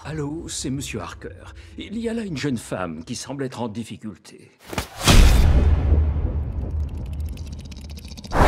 Allô, c'est Monsieur Harker. Il y a là une jeune femme qui semble être en difficulté.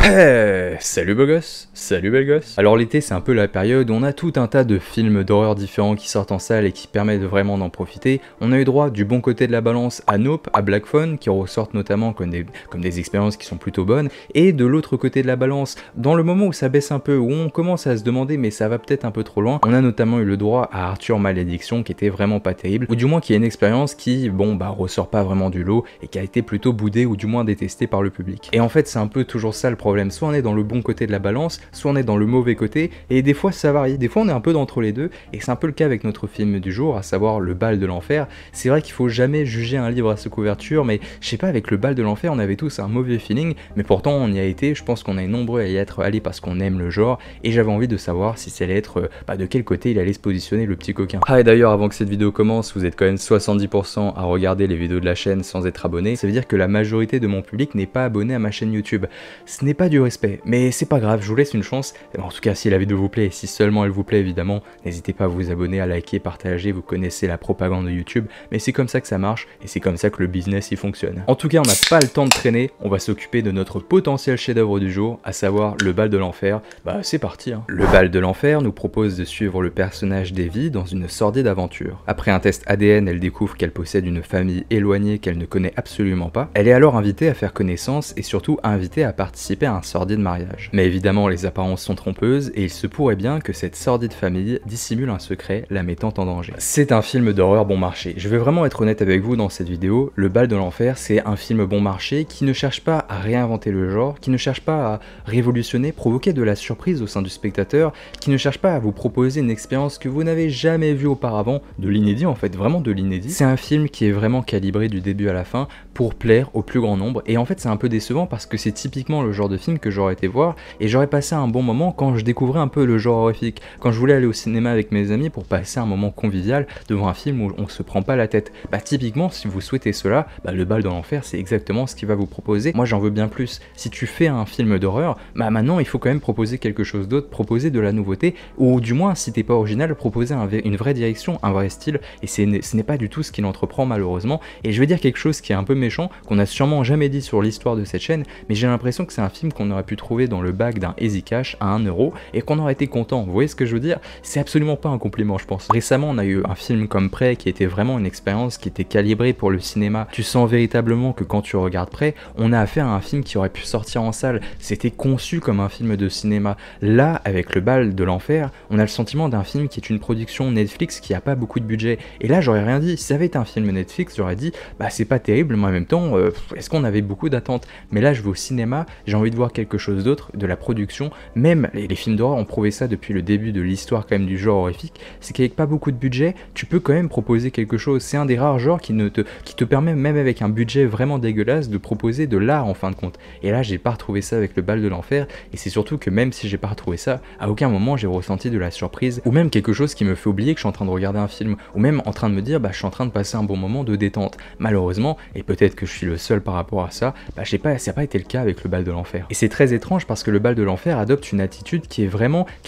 Hey, salut beau gosse, salut belle gosse. Alors l'été c'est un peu la période où on a tout un tas de films d'horreur différents qui sortent en salle et qui permettent vraiment d'en profiter. On a eu droit du bon côté de la balance à Nope, à Black Phone, qui ressortent notamment comme des expériences qui sont plutôt bonnes, et de l'autre côté de la balance, dans le moment où ça baisse un peu, où on commence à se demander mais ça va peut-être un peu trop loin, on a notamment eu le droit à Arthur Malédiction qui était vraiment pas terrible, ou du moins qui est une expérience qui, ressort pas vraiment du lot et qui a été plutôt boudée ou du moins détestée par le public. Et en fait c'est un peu toujours ça le problème. Soit on est dans le bon côté de la balance, soit on est dans le mauvais côté, et des fois ça varie, des fois on est un peu d'entre les deux, et c'est un peu le cas avec notre film du jour, à savoir Le Bal de l'Enfer. C'est vrai qu'il faut jamais juger un livre à sa couverture, mais je sais pas, avec Le Bal de l'Enfer on avait tous un mauvais feeling, mais pourtant on y a été, je pense qu'on est nombreux à y être allés parce qu'on aime le genre, et j'avais envie de savoir si ça allait être, de quel côté il allait se positionner le petit coquin. Ah et d'ailleurs avant que cette vidéo commence, vous êtes quand même 70% à regarder les vidéos de la chaîne sans être abonné, ça veut dire que la majorité de mon public n'est pas abonné à ma chaîne YouTube. Ce n'est pas du respect, mais c'est pas grave, je vous laisse une chance. En tout cas, si la vidéo vous plaît, et si seulement elle vous plaît évidemment, n'hésitez pas à vous abonner, à liker, partager, vous connaissez la propagande de YouTube, mais c'est comme ça que ça marche, et c'est comme ça que le business y fonctionne. En tout cas, on n'a pas le temps de traîner, on va s'occuper de notre potentiel chef-d'œuvre du jour, à savoir Le Bal de l'Enfer. Bah c'est parti hein. Le Bal de l'Enfer nous propose de suivre le personnage d'Evie dans une sordide aventure. Après un test ADN, elle découvre qu'elle possède une famille éloignée qu'elle ne connaît absolument pas. Elle est alors invitée à faire connaissance et surtout invitée à participer à un sordide mariage. Mais évidemment les apparences sont trompeuses et il se pourrait bien que cette sordide famille dissimule un secret la mettant en danger. C'est un film d'horreur bon marché. Je vais vraiment être honnête avec vous dans cette vidéo, Le Bal de l'Enfer c'est un film bon marché qui ne cherche pas à réinventer le genre, qui ne cherche pas à révolutionner, provoquer de la surprise au sein du spectateur, qui ne cherche pas à vous proposer une expérience que vous n'avez jamais vue auparavant, de l'inédit en fait, vraiment de l'inédit. C'est un film qui est vraiment calibré du début à la fin pour plaire au plus grand nombre et en fait c'est un peu décevant parce que c'est typiquement le genre de film que j'aurais été voir et j'aurais passé un bon moment quand je découvrais un peu le genre horrifique, quand je voulais aller au cinéma avec mes amis pour passer un moment convivial devant un film où on se prend pas la tête. Bah typiquement si vous souhaitez cela, Le Bal de l'Enfer c'est exactement ce qu'il va vous proposer. Moi j'en veux bien plus. Si tu fais un film d'horreur, maintenant il faut quand même proposer quelque chose d'autre, proposer de la nouveauté, ou du moins si t'es pas original, proposer une vraie direction, un vrai style, et ce n'est pas du tout ce qu'il entreprend malheureusement. Et je vais dire quelque chose qui est un peu méchant, qu'on a sûrement jamais dit sur l'histoire de cette chaîne, mais j'ai l'impression que c'est un film qu'on aurait pu trouver dans le bac d'un Easy Cash à 1 € et qu'on aurait été content. Vous voyez ce que je veux dire? C'est absolument pas un compliment je pense. Récemment on a eu un film comme Prey qui était vraiment une expérience qui était calibrée pour le cinéma. Tu sens véritablement que quand tu regardes Prey, on a affaire à un film qui aurait pu sortir en salle. C'était conçu comme un film de cinéma. Là, avec Le Bal de l'Enfer, on a le sentiment d'un film qui est une production Netflix qui a pas beaucoup de budget. Et là j'aurais rien dit. Si ça avait été un film Netflix, j'aurais dit c'est pas terrible, mais en même temps, est-ce qu'on avait beaucoup d'attentes? Mais là je vais au cinéma, j'ai envie de voir quelque chose d'autre, de la production. Même les films d'horreur ont prouvé ça depuis le début de l'histoire quand même du genre horrifique, c'est qu'avec pas beaucoup de budget, tu peux quand même proposer quelque chose. C'est un des rares genres qui te permet même avec un budget vraiment dégueulasse de proposer de l'art en fin de compte. Et là j'ai pas retrouvé ça avec Le Bal de l'Enfer, et c'est surtout que même si j'ai pas retrouvé ça, à aucun moment j'ai ressenti de la surprise, ou même quelque chose qui me fait oublier que je suis en train de regarder un film, ou même en train de me dire je suis en train de passer un bon moment de détente. Malheureusement, et peut-être que je suis le seul par rapport à ça, ça n'a pas été le cas avec Le Bal de l'Enfer. Et c'est très étrange parce que Le Bal de l'Enfer adopte une attitude qui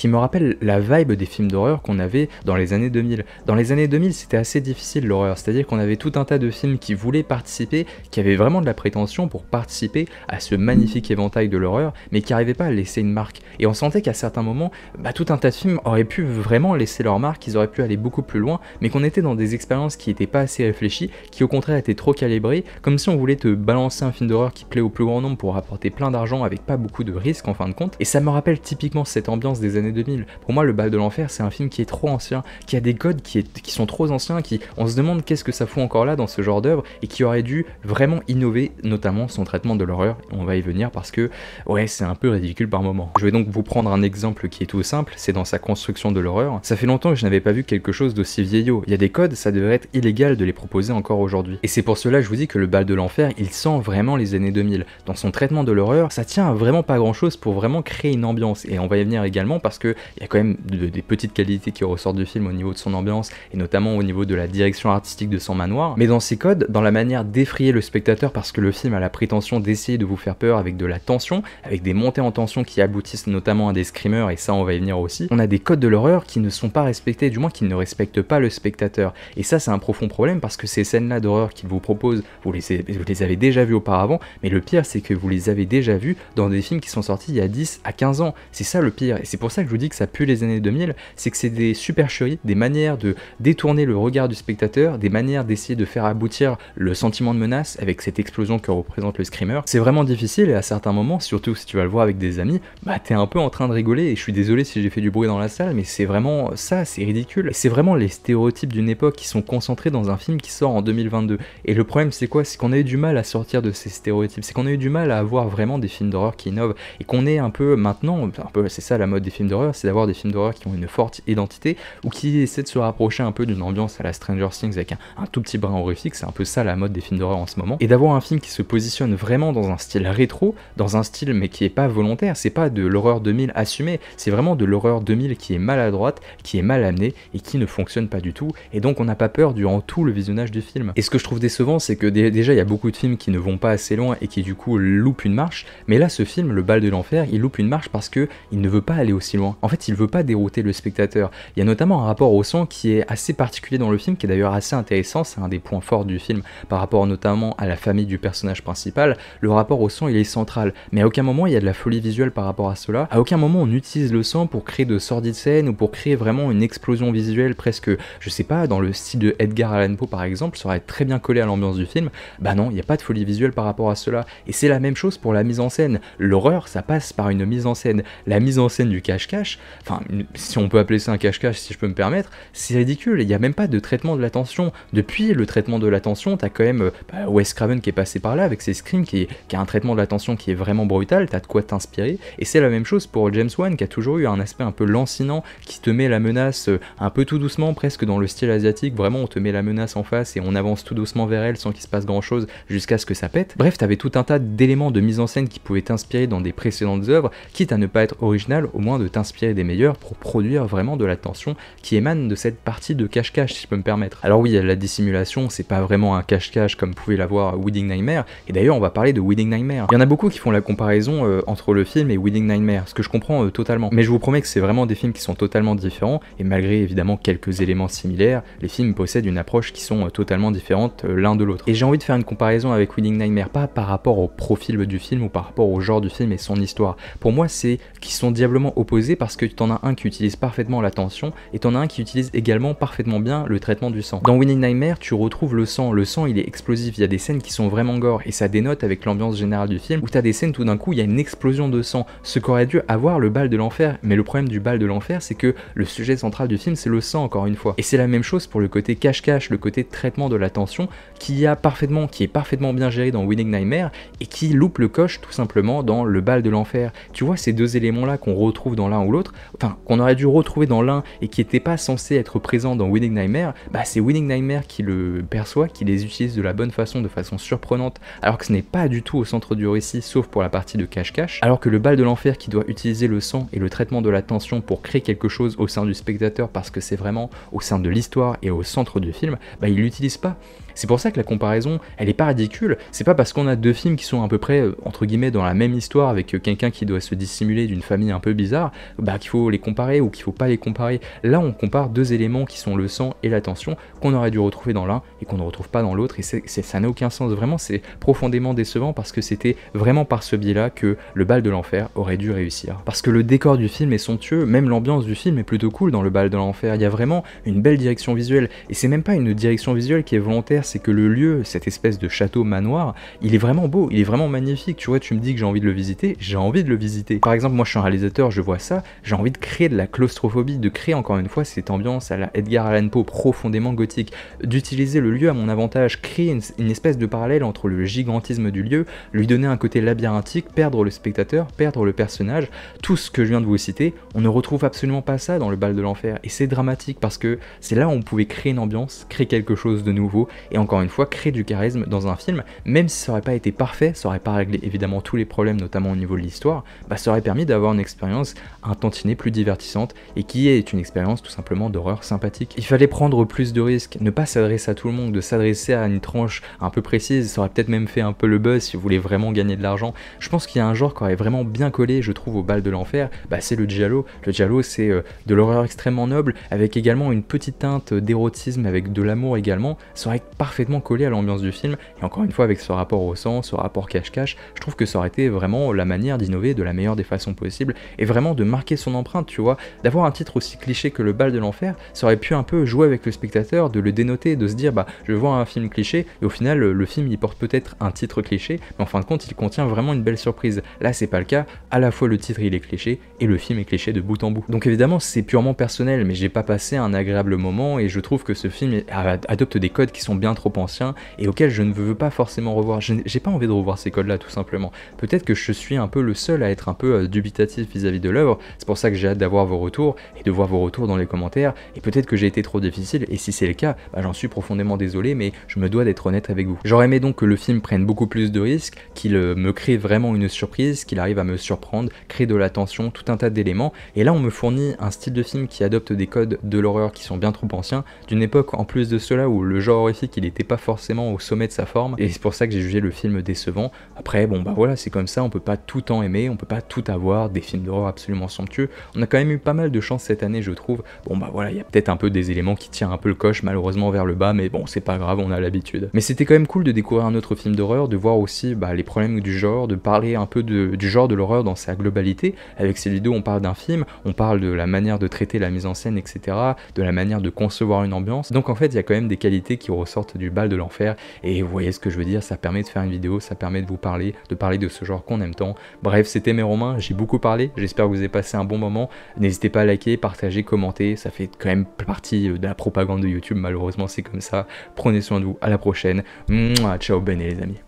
me rappelle la vibe des films d'horreur qu'on avait dans les années 2000. Dans les années 2000, c'était assez difficile l'horreur, c'est-à-dire qu'on avait tout un tas de films qui voulaient participer, qui avaient vraiment de la prétention pour participer à ce magnifique éventail de l'horreur, mais qui n'arrivaient pas à laisser une marque. Et on sentait qu'à certains moments, tout un tas de films auraient pu vraiment laisser leur marque, ils auraient pu aller beaucoup plus loin, mais qu'on était dans des expériences qui n'étaient pas assez réfléchies, qui au contraire étaient trop calibrées, comme si on voulait te balancer un film d'horreur qui plaît au plus grand nombre pour rapporter plein d'argent avec pas beaucoup de risques en fin de compte. Et ça me rappelle typiquement cette ambiance des années 2000. Pour moi, Le Bal de l'Enfer, c'est un film qui est trop ancien, qui a des codes qui sont trop anciens, on se demande qu'est-ce que ça fout encore là dans ce genre d'œuvre, et qui aurait dû vraiment innover, notamment son traitement de l'horreur. On va y venir parce que, ouais, c'est un peu ridicule par moment. Je vais donc vous prendre un exemple qui est tout simple, c'est dans sa construction de l'horreur. Ça fait longtemps que je n'avais pas vu quelque chose d'aussi vieillot. Il y a des codes, ça devrait être illégal de les proposer encore aujourd'hui. Et c'est pour cela que je vous dis que Le Bal de l'Enfer, il sent vraiment les années 2000. Dans son traitement de l'horreur, ça tient à vraiment pas grand chose pour vraiment créer une ambiance, et on va y venir également parce que il y a quand même des petites qualités qui ressortent du film au niveau de son ambiance, et notamment au niveau de la direction artistique de son manoir, mais dans ses codes, dans la manière d'effrayer le spectateur, parce que le film a la prétention d'essayer de vous faire peur avec de la tension, avec des montées en tension qui aboutissent notamment à des screamers, et ça on va y venir aussi. On a des codes de l'horreur qui ne sont pas respectés, du moins qui ne respectent pas le spectateur, et ça c'est un profond problème parce que ces scènes là d'horreur qu'il vous propose, vous les avez déjà vues auparavant, mais le pire c'est que vous les avez déjà vues dans des films qui sont sortis il y a 10 à 15 ans, c'est ça le pire, et c'est pour ça que je vous dis que ça pue les années 2000, c'est que c'est des supercheries, des manières de détourner le regard du spectateur, des manières d'essayer de faire aboutir le sentiment de menace avec cette explosion que représente le screamer. C'est vraiment difficile, et à certains moments, surtout si tu vas le voir avec des amis, bah t'es un peu en train de rigoler, et je suis désolé si j'ai fait du bruit dans la salle, mais c'est vraiment ça, c'est ridicule. C'est vraiment les stéréotypes d'une époque qui sont concentrés dans un film qui sort en 2022. Et le problème c'est quoi? C'est qu'on a eu du mal à sortir de ces stéréotypes, c'est qu'on a eu du mal à avoir vraiment des films d'horreur qui innovent, et qu'on est un peu maintenant, c'est ça la mode des films d'horreur, c'est d'avoir des films d'horreur qui ont une forte identité, ou qui essaient de se rapprocher un peu d'une ambiance à la Stranger Things avec un tout petit brin horrifique, c'est un peu ça la mode des films d'horreur en ce moment, et d'avoir un film qui se positionne vraiment dans un style rétro, dans un style mais qui est pas volontaire, c'est pas de l'horreur 2000 assumée, c'est vraiment de l'horreur 2000 qui est maladroite, qui est mal amenée, et qui ne fonctionne pas du tout, et donc on n'a pas peur durant tout le visionnage du film. Et ce que je trouve décevant, c'est que déjà il y a beaucoup de films qui ne vont pas assez loin et qui du coup loupent une marche, mais là ce film, Le Bal de l'Enfer, il loupe une marche parce que il ne veut pas aller aussi loin. En fait, il veut pas dérouter le spectateur. Il y a notamment un rapport au sang qui est assez particulier dans le film, qui est d'ailleurs assez intéressant, c'est un des points forts du film par rapport notamment à la famille du personnage principal. Le rapport au sang, il est central, mais à aucun moment il y a de la folie visuelle par rapport à cela. À aucun moment on utilise le sang pour créer de sordides scènes ou pour créer vraiment une explosion visuelle presque, je sais pas, dans le style de Edgar Allan Poe par exemple, ça aurait très bien collé à l'ambiance du film. Bah non, il n'y a pas de folie visuelle par rapport à cela. Et c'est la même chose pour la mise en scène. L'horreur, ça passe par une mise en scène. La mise en scène du cache-cache, enfin, si on peut appeler ça un cache-cache, si je peux me permettre, c'est ridicule. Il n'y a même pas de traitement de l'attention. Depuis le traitement de l'attention, t'as quand même Wes Craven qui est passé par là avec ses Scream, qui a un traitement de l'attention qui est vraiment brutal, t'as de quoi t'inspirer. Et c'est la même chose pour James Wan, qui a toujours eu un aspect un peu lancinant, qui te met la menace un peu tout doucement, presque dans le style asiatique. Vraiment, on te met la menace en face et on avance tout doucement vers elle sans qu'il se passe grand chose jusqu'à ce que ça pète. Bref, t'avais tout un tas d'éléments de mise en scène qui pouvaient t'inspirer dans des précédentes œuvres, quitte à ne pas être original, au moins de t'inspirer des meilleurs pour produire vraiment de la tension qui émane de cette partie de cache-cache, si je peux me permettre. Alors oui, la dissimulation, c'est pas vraiment un cache-cache comme pouvait l'avoir Wedding Nightmare, et d'ailleurs on va parler de Wedding Nightmare. Il y en a beaucoup qui font la comparaison entre le film et Wedding Nightmare, ce que je comprends totalement, mais je vous promets que c'est vraiment des films qui sont totalement différents, et malgré évidemment quelques éléments similaires, les films possèdent une approche qui sont totalement différentes l'un de l'autre. Et j'ai envie de faire une comparaison avec Wedding Nightmare, pas par rapport au profil du film ou par rapport au genre du film et son histoire. Pour moi, c'est qu'ils sont diablement opposés parce que t'en as un qui utilise parfaitement la tension et t'en as un qui utilise également parfaitement bien le traitement du sang. Dans Wedding Nightmare, tu retrouves le sang il est explosif, il y a des scènes qui sont vraiment gore et ça dénote avec l'ambiance générale du film où t'as des scènes tout d'un coup, il y a une explosion de sang, ce qu'aurait dû avoir le bal de l'enfer, mais le problème du bal de l'enfer, c'est que le sujet central du film, c'est le sang encore une fois. Et c'est la même chose pour le côté cache-cache, le côté traitement de la tension qui est parfaitement bien géré dans Wedding Nightmare et qui loupe le coche tout simplement dans le bal de l'enfer. Tu vois ces deux éléments là qu'on retrouve dans l'un ou l'autre, enfin qu'on aurait dû retrouver dans l'un et qui n'étaient pas censés être présents dans Wedding Nightmare, bah c'est Wedding Nightmare qui le perçoit, qui les utilise de la bonne façon, de façon surprenante, alors que ce n'est pas du tout au centre du récit, sauf pour la partie de cache-cache, alors que le bal de l'enfer qui doit utiliser le sang et le traitement de la tension pour créer quelque chose au sein du spectateur parce que c'est vraiment au sein de l'histoire et au centre du film, bah il l'utilise pas. C'est pour ça que la comparaison, elle est pas ridicule, c'est pas parce qu'on a deux films qui sont à peu près, entre guillemets, dans la même histoire avec quelqu'un qui doit se dissimuler d'une famille un peu bizarre, bah qu'il faut les comparer ou qu'il faut pas les comparer. Là, on compare deux éléments qui sont le sang et la tension, qu'on aurait dû retrouver dans l'un et qu'on ne retrouve pas dans l'autre, et ça n'a aucun sens, vraiment, c'est profondément décevant parce que c'était vraiment par ce biais-là que le bal de l'enfer aurait dû réussir. Parce que le décor du film est somptueux, même l'ambiance du film est plutôt cool dans le bal de l'enfer, il y a vraiment une belle direction visuelle, et c'est même pas une direction visuelle qui est volontaire, c'est que le lieu, cette espèce de château manoir, il est vraiment beau, il est vraiment magnifique, tu vois, tu me dis que j'ai envie de le visiter, j'ai envie de le visiter. Par exemple, moi je suis un réalisateur, je vois ça, j'ai envie de créer de la claustrophobie, de créer encore une fois cette ambiance à la Edgar Allan Poe profondément gothique, d'utiliser le lieu à mon avantage, créer une espèce de parallèle entre le gigantisme du lieu, lui donner un côté labyrinthique, perdre le spectateur, perdre le personnage, tout ce que je viens de vous citer, on ne retrouve absolument pas ça dans le bal de l'enfer, et c'est dramatique parce que c'est là où on pouvait créer une ambiance, créer quelque chose de nouveau, et encore une fois créer du charisme dans un film, même si ça aurait pas été parfait, ça aurait pas réglé évidemment tous les problèmes, notamment au niveau de l'histoire, bah ça aurait permis d'avoir une expérience un tantinet plus divertissante et qui est une expérience tout simplement d'horreur sympathique. Il fallait prendre plus de risques, ne pas s'adresser à tout le monde, de s'adresser à une tranche un peu précise, ça aurait peut-être même fait un peu le buzz si vous voulez vraiment gagner de l'argent. Je pense qu'il y a un genre qui aurait vraiment bien collé, je trouve, au bal de l'enfer, bah c'est le giallo. Le giallo, c'est de l'horreur extrêmement noble, avec également une petite teinte d'érotisme, avec de l'amour également. Ça aurait parfaitement collé à l'ambiance du film, et encore une fois avec ce rapport au sang, ce rapport cache-cache, je trouve que ça aurait été vraiment la manière d'innover de la meilleure des façons possibles, et vraiment de marquer son empreinte, tu vois. D'avoir un titre aussi cliché que le bal de l'enfer, ça aurait pu un peu jouer avec le spectateur, de le dénoter, de se dire bah je vois un film cliché, et au final le film il porte peut-être un titre cliché, mais en fin de compte il contient vraiment une belle surprise. Là c'est pas le cas, à la fois le titre il est cliché, et le film est cliché de bout en bout. Donc évidemment c'est purement personnel, mais j'ai pas passé un agréable moment, et je trouve que ce film adopte des codes qui sont bien trop anciens, et auxquels je ne veux pas forcément revoir. J'ai pas envie de revoir ces codes là tout simplement. Peut-être que je suis un peu le seul à être un peu dubitatif vis-à-vis de l'œuvre, c'est pour ça que j'ai hâte d'avoir vos retours, et de voir vos retours dans les commentaires, et peut-être que j'ai été trop difficile, et si c'est le cas, bah, j'en suis profondément désolé, mais je me dois d'être honnête avec vous. J'aurais aimé donc que le film prenne beaucoup plus de risques, qu'il me crée vraiment une surprise, qu'il arrive à me surprendre, créer de la tension, tout un tas d'éléments, et là on me fournit un style de film qui adopte des codes de l'horreur qui sont bien trop anciens, d'une époque en plus de cela où le genre horrifique il était pas forcément au sommet de sa forme, et c'est pour ça que j'ai jugé le film décevant. Après bon bah voilà, c'est comme ça, on peut pas tout en aimer, on peut pas tout avoir, des films d'horreur absolument somptueux, on a quand même eu pas mal de chance cette année je trouve. Bon bah voilà, il y a peut-être un peu des éléments qui tirent un peu le coche malheureusement vers le bas, mais bon c'est pas grave, on a l'habitude. Mais c'était quand même cool de découvrir un autre film d'horreur, de voir aussi bah, les problèmes du genre, de parler un peu du genre de l'horreur dans sa globalité. Avec ces vidéos on parle d'un film, on parle de la manière de traiter la mise en scène, etc., de la manière de concevoir une ambiance. Donc en fait il y a quand même des qualités qui ressortent du bal de l'enfer, et vous voyez ce que je veux dire, ça permet de faire une vidéo, ça permet de vous parler, de ce genre qu'on aime tant. Bref, c'était mes Romains, j'ai beaucoup parlé, j'espère que vous avez passé un bon moment. N'hésitez pas à liker, partager, commenter, ça fait quand même partie de la propagande de YouTube, malheureusement c'est comme ça. Prenez soin de vous, à la prochaine. Mouah, ciao bene les amis.